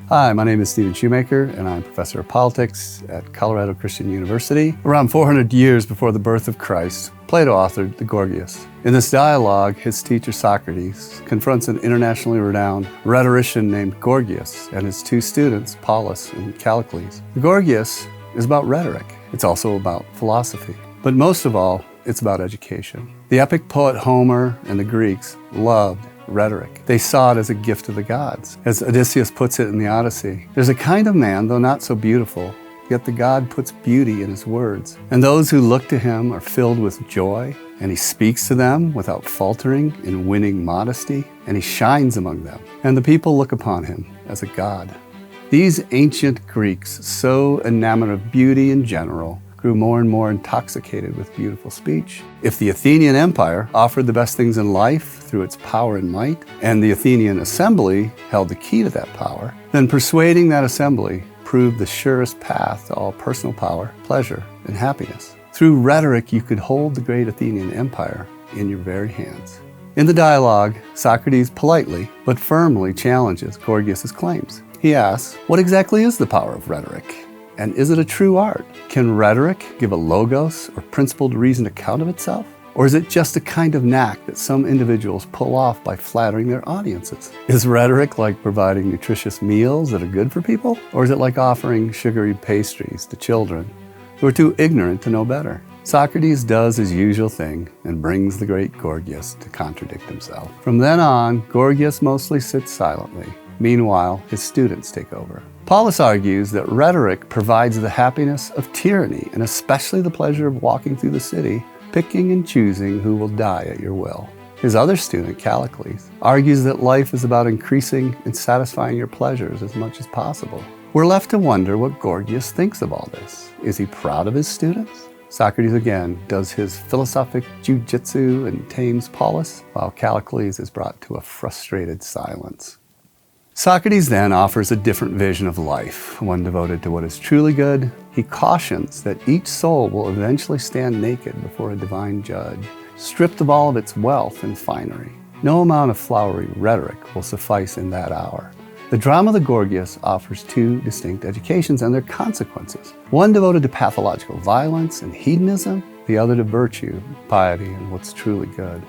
Hi, my name is Stephen Shumaker, and I'm professor of politics at Colorado Christian University. Around 400 years before the birth of Christ, Plato authored the Gorgias. In this dialogue, his teacher Socrates confronts an internationally renowned rhetorician named Gorgias and his two students, Polus and Callicles. The Gorgias is about rhetoric. It's also about philosophy. But most of all, it's about education. The epic poet Homer and the Greeks loved rhetoric. They saw it as a gift of the gods. As Odysseus puts it in the Odyssey, there's a kind of man, though not so beautiful, yet the god puts beauty in his words. And those who look to him are filled with joy, and he speaks to them without faltering in winning modesty, and he shines among them. And the people look upon him as a god. These ancient Greeks, so enamored of beauty in general, grew more and more intoxicated with beautiful speech. If the Athenian Empire offered the best things in life through its power and might, and the Athenian assembly held the key to that power, then persuading that assembly proved the surest path to all personal power, pleasure, and happiness. Through rhetoric, you could hold the great Athenian Empire in your very hands. In the dialogue, Socrates politely but firmly challenges Gorgias' claims. He asks, what exactly is the power of rhetoric? And is it a true art? Can rhetoric give a logos or principled reasoned account of itself? Or is it just a kind of knack that some individuals pull off by flattering their audiences? Is rhetoric like providing nutritious meals that are good for people? Or is it like offering sugary pastries to children who are too ignorant to know better? Socrates does his usual thing and brings the great Gorgias to contradict himself. From then on, Gorgias mostly sits silently. Meanwhile, his students take over. Polus argues that rhetoric provides the happiness of tyranny, and especially the pleasure of walking through the city, picking and choosing who will die at your will. His other student, Callicles, argues that life is about increasing and satisfying your pleasures as much as possible. We're left to wonder what Gorgias thinks of all this. Is he proud of his students? Socrates again does his philosophic jujitsu and tames Polus, while Callicles is brought to a frustrated silence. Socrates then offers a different vision of life, one devoted to what is truly good. He cautions that each soul will eventually stand naked before a divine judge, stripped of all of its wealth and finery. No amount of flowery rhetoric will suffice in that hour. The drama of the Gorgias offers two distinct educations and their consequences, one devoted to pathological violence and hedonism, the other to virtue, piety, and what's truly good.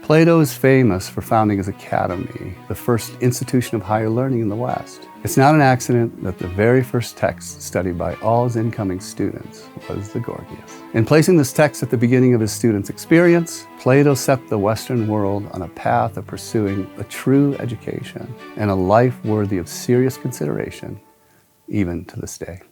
Plato is famous for founding his academy, the first institution of higher learning in the West. It's not an accident that the very first text studied by all his incoming students was the Gorgias. In placing this text at the beginning of his students' experience, Plato set the Western world on a path of pursuing a true education and a life worthy of serious consideration, even to this day.